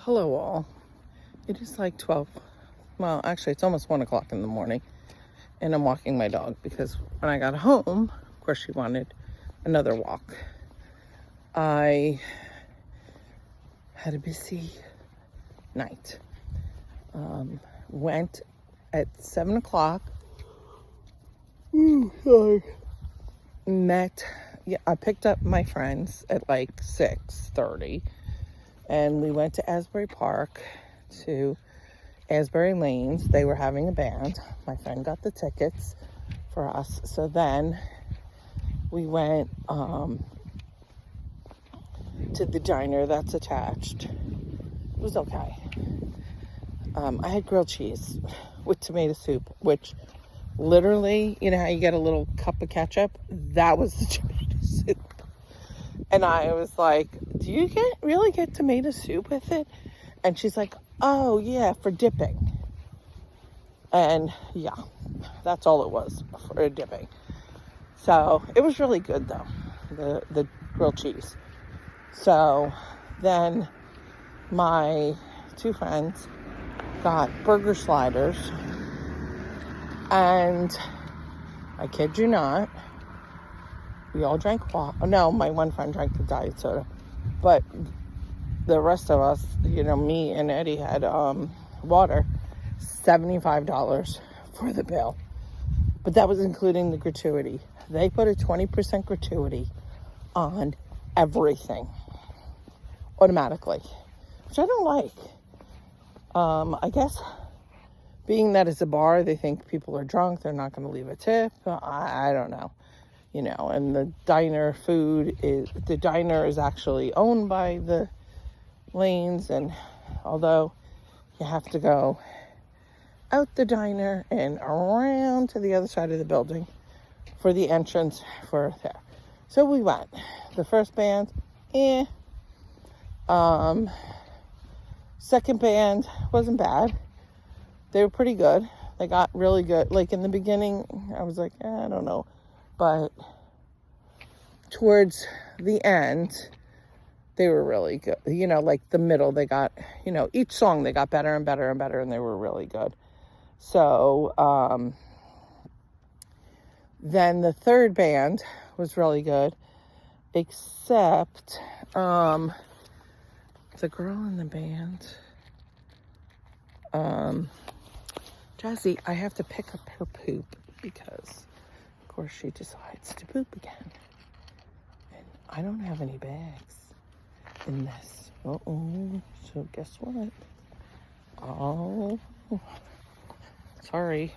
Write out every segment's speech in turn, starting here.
Hello all. It is like 12. Well, actually it's almost 1 o'clock in the morning. And I'm walking my dog because when I got home, of course she wanted another walk. I had a busy night. Went at 7 o'clock. Sorry. I picked up my friends at like 6:30. And we went to Asbury Park to Asbury Lanes. They were having a band. My friend got the tickets for us. So then we went to the diner that's attached. It was okay. I had grilled cheese with tomato soup, which literally, you know how you get a little cup of ketchup? That was the tomato soup. And I was like, do you really get tomato soup with it? And she's like, oh yeah, for dipping. And yeah, that's all it was, for dipping. So it was really good though, the grilled cheese. So then my two friends got burger sliders. And I kid you not, we all drank water. No, my one friend drank the diet soda. But the rest of us, me and Eddie had water. $75 for the bill. But that was including the gratuity. They put a 20% gratuity on everything automatically, which I don't like. I guess being that it's a bar, they think people are drunk. They're not going to leave a tip. I don't know. And the diner is actually owned by the Lanes, and although you have to go out the diner and around to the other side of the building for the entrance for there. So we went. The first band, second band wasn't bad. They were pretty good. They got really good. Like in the beginning, I was like, I don't know. But towards the end, they were really good. Like the middle, they got, each song they got better and better and better, and they were really good. So then the third band was really good, except the girl in the band, Jazzy, I have to pick up her poop because of course she decides to poop again. And I don't have any bags in this. So guess what? Oh, sorry.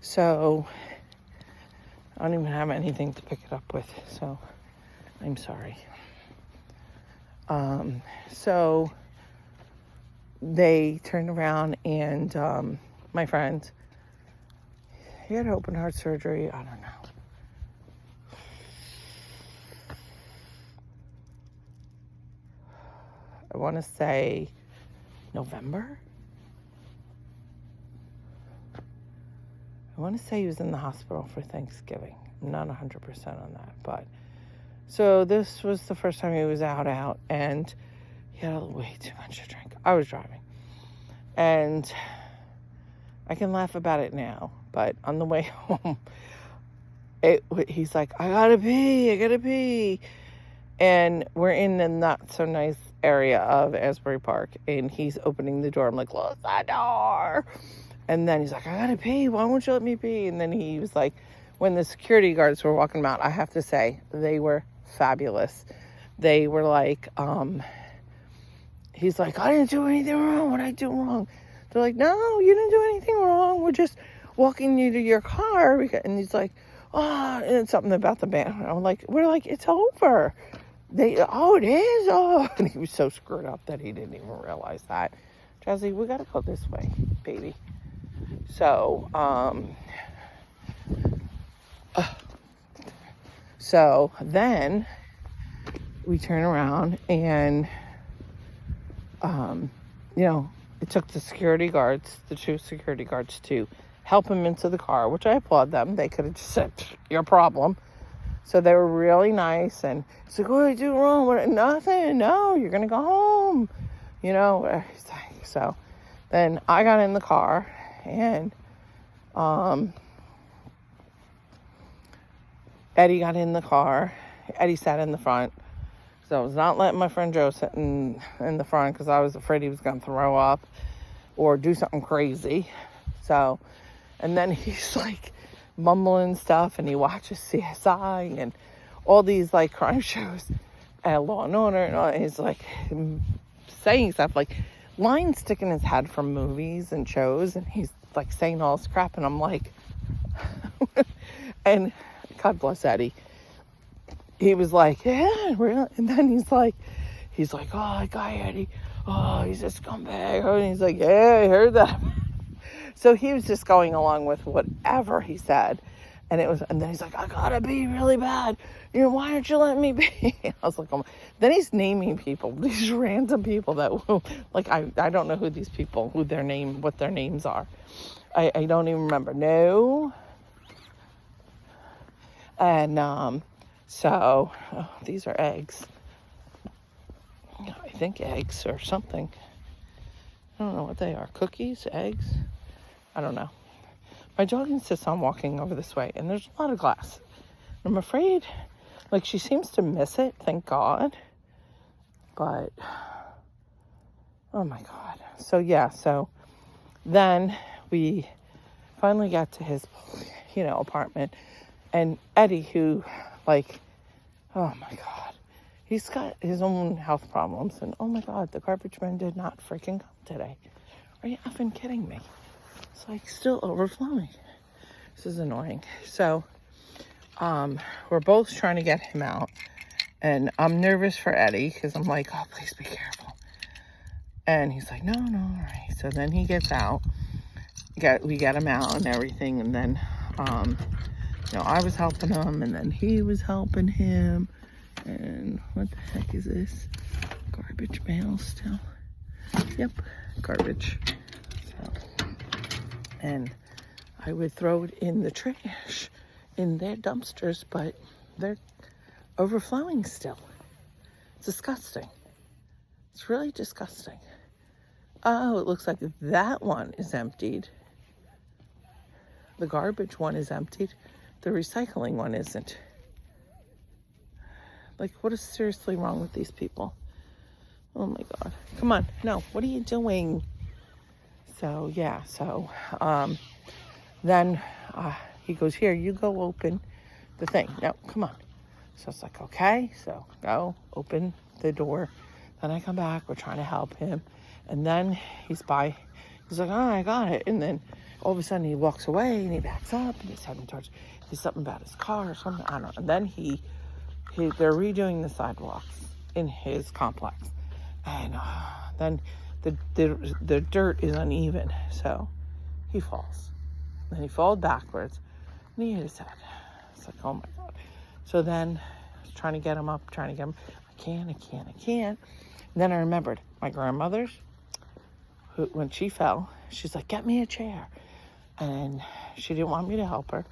So I don't even have anything to pick it up with, so I'm sorry. So they turned around and my friend, he had open heart surgery, I don't know. I want to say November? I want to say he was in the hospital for Thanksgiving. I'm not 100% on that, but so this was the first time he was out, and he had way too much to drink. I was driving, and I can laugh about it now, but on the way home, he's like, I gotta pee, and we're in the not so nice area of Asbury Park, and he's opening the door. I'm like, close the door. And then he's like, I gotta pee, why won't you let me pee? And then he was like, when the security guards were walking him out, I have to say, they were fabulous. They were like, he's like, I didn't do anything wrong. What did I do wrong? They're like, no, you didn't do anything wrong. We're just walking you to your car. And he's like, and it's something about the band. I'm like, we're like, it's over. It is. Oh, and he was so screwed up that he didn't even realize that. Jazzy, we gotta go this way, baby. So, so then we turn around and, it took the two security guards to help him into the car, which I applaud them. They could have just said, your problem. So they were really nice. And he's like, what did I do wrong? Nothing. No, you're going to go home. you know? So then I got in the car, and Eddie got in the car. Eddie sat in the front. So I was not letting my friend Joe sit in the front because I was afraid he was going to throw up or do something crazy. So, and then he's like mumbling stuff, and he watches CSI and all these like crime shows and Law and Order, and all, he's like saying stuff like lines sticking his head from movies and shows, and he's like saying all this crap, and I'm like, and God bless Eddie. He was like, yeah, really? And then he's like, oh, that guy Eddie, oh, he's a scumbag. And he's like, yeah, I heard that. So he was just going along with whatever he said. And then he's like, I gotta be really bad. You know, why aren't you letting me be? I was like, oh. Then he's naming people, these random people that will, like, I don't know who these people, what their names are. I don't even remember. No. And, so, these are eggs. I think eggs or something. I don't know what they are. Cookies, eggs. I don't know. My dog insists on walking over this way, and there's a lot of glass. I'm afraid, like, she seems to miss it, thank God. But, oh my God. So, yeah, so then we finally got to his, apartment. And Eddie, who, like, oh my God, he's got his own health problems. And oh my God, the garbage man did not freaking come today. Are you effing kidding me? It's like still overflowing. This is annoying. So, we're both trying to get him out. And I'm nervous for Eddie because I'm like, oh, please be careful. And he's like, no, all right. So then he gets out. We get him out and everything. And then, I was helping him, and then he was helping him. And what the heck is this? Garbage mail still? Yep, garbage. So, and I would throw it in the trash, in their dumpsters, but they're overflowing still. It's disgusting. It's really disgusting. Oh, it looks like that one is emptied. The garbage one is emptied. The recycling one isn't. Like, what is seriously wrong with these people? Oh my God. Come on. No, what are you doing? So, yeah. So, then he goes, here, you go open the thing. No, come on. So it's like, okay. So go open the door. Then I come back. We're trying to help him. And then he's like, oh, I got it. And then all of a sudden he walks away and he backs up and he's heading towards, he's something about his car or something. I don't know. And then they're redoing the sidewalks in his complex. And then the dirt is uneven. So he falls. Then he falls backwards and he hit his head. It's like, oh my God. So then I was trying to get him up, I can't. And then I remembered my grandmother's, who, when she fell, she's like, get me a chair. And she didn't want me to help her.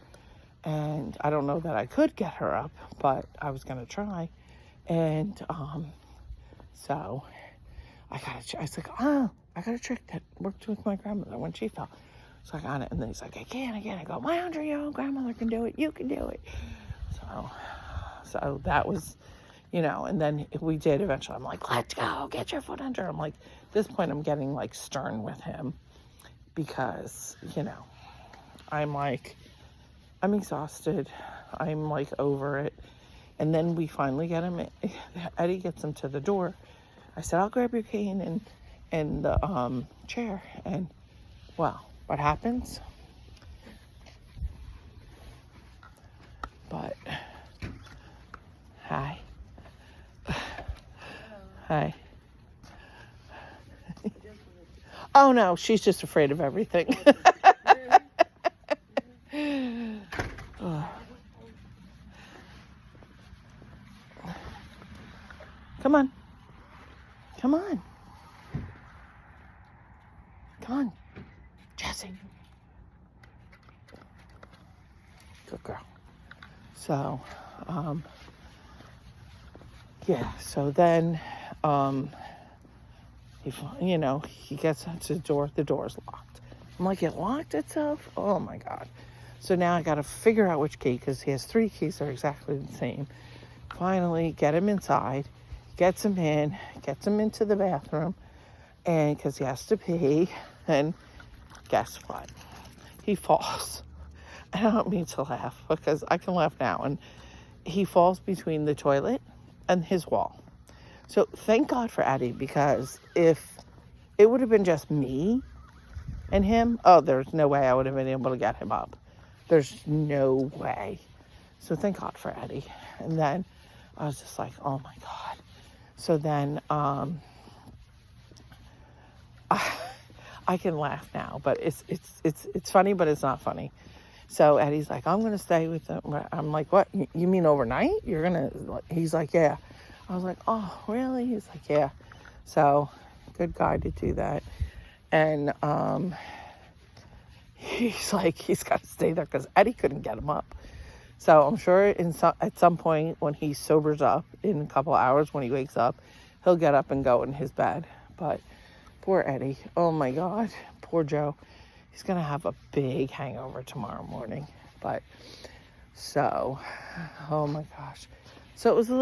And I don't know that I could get her up, but I was going to try. And so I was like, oh, I got a trick that worked with my grandmother when she fell. So I got it. And then he's like, I can't. I go, my 100-year-old grandmother can do it. You can do it. So that was, and then we did eventually. I'm like, let's go, get your foot under. I'm like, at this point, I'm getting like stern with him because, I'm like, I'm exhausted. I'm like over it. And then we finally get him. Eddie gets him to the door. I said, I'll grab your cane and the chair. And well, what happens? But hi. Hi. Oh no, she's just afraid of everything. Come on. Come on, Jessie. Good girl. So, yeah, so then, He gets to the door's locked. I'm like, it locked itself? Oh my God. So now I got to figure out which key, because he has 3 keys that are exactly the same. Finally, get him inside, gets him in, gets him into the bathroom, and because he has to pee, and guess what? He falls. I don't mean to laugh, because I can laugh now, and he falls between the toilet and his wall. So thank God for Eddie, because if it would have been just me and him, oh, there's no way I would have been able to get him up. There's no way. So thank God for Eddie. And then I was just like, oh my God. So then I can laugh now, but it's funny, but it's not funny. So Eddie's like, I'm going to stay with them. I'm like, what? You mean overnight? He's like, yeah. I was like, oh, really? He's like, yeah. So good guy to do that. And he's like, he's got to stay there because Eddie couldn't get him up. So I'm sure at some point when he sobers up in a couple hours, when he wakes up, he'll get up and go in his bed. But poor Eddie. Oh my God. Poor Joe. He's going to have a big hangover tomorrow morning. But so, oh my gosh. So it was a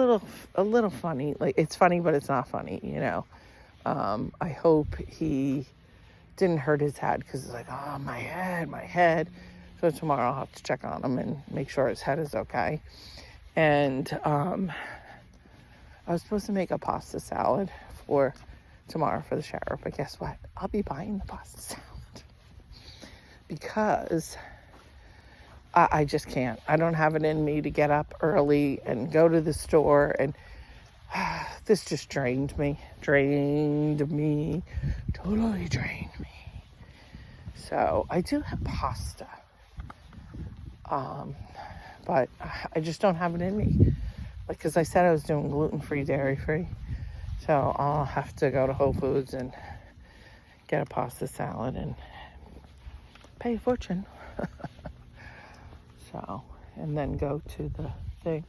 little funny. Like, it's funny, but it's not funny, I hope he didn't hurt his head, because it's like, oh, my head. So tomorrow I'll have to check on him and make sure his head is okay. And I was supposed to make a pasta salad for tomorrow for the shower, but guess what? I'll be buying the pasta salad, because I just can't. I don't have it in me to get up early and go to the store, and this just drained me, totally drained me. So I do have pasta, but I just don't have it in me. Because I said I was doing gluten-free, dairy-free, so I'll have to go to Whole Foods and get a pasta salad and pay a fortune. So, and then go to the thing.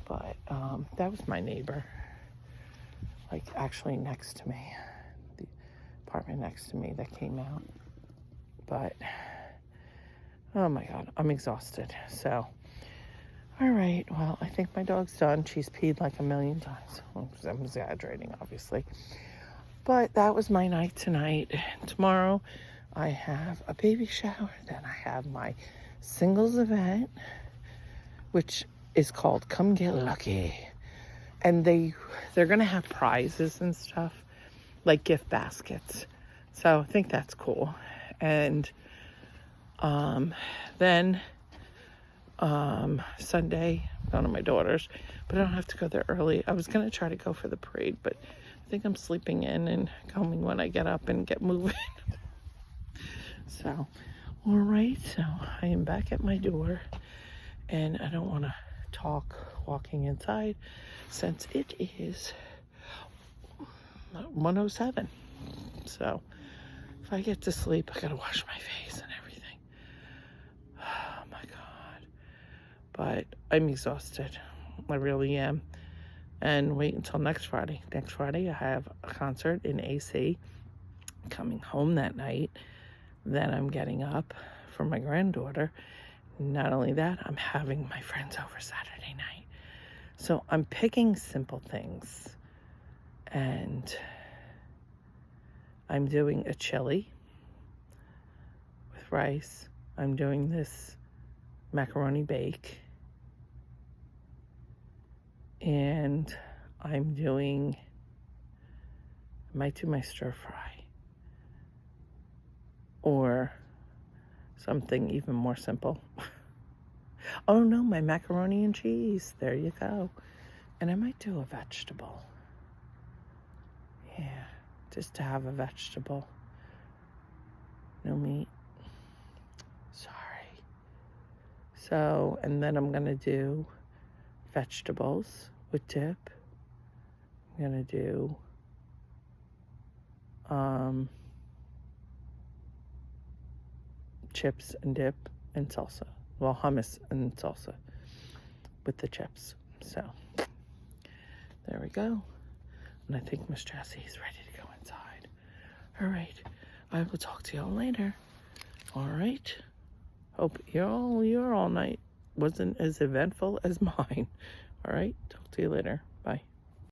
But that was my neighbor, like actually next to me, the apartment next to me that came out. But oh my God, I'm exhausted. So, all right, well, I think my dog's done. She's peed like a million times. I'm exaggerating, obviously. But that was my night tonight. Tomorrow I have a baby shower. Then I have my singles event, which is called Come Get Lucky. And they're going to have prizes and stuff, like gift baskets. So I think that's cool. And then Sunday, I'm going to my daughter's, but I don't have to go there early. I was going to try to go for the parade, but I think I'm sleeping in and coming when I get up and get moving. So, all right, so I am back at my door, and I don't want to talk walking inside since it is 1:07. So if I get to sleep, I gotta wash my face and everything. Oh my God. But I'm exhausted. I really am. And wait until next Friday. Next Friday I have a concert in AC. Coming home that night. Then I'm getting up for my granddaughter. Not only that, I'm having my friends over Saturday night. So I'm picking simple things. And I'm doing a chili with rice. I'm doing this macaroni bake. And I might do my stir fry. Or something even more simple. Oh no, my macaroni and cheese. There you go. And I might do a vegetable. Yeah, just to have a vegetable. No meat. Sorry. So, and then I'm going to do vegetables with dip. I'm going to do chips and dip and salsa. Well, hummus and salsa with the chips. So, there we go. And I think Miss Jessie is ready to go inside. inside. All right. I will talk to y'all later. All right. Hope your all night wasn't as eventful as mine. All right. Talk to you later. Bye.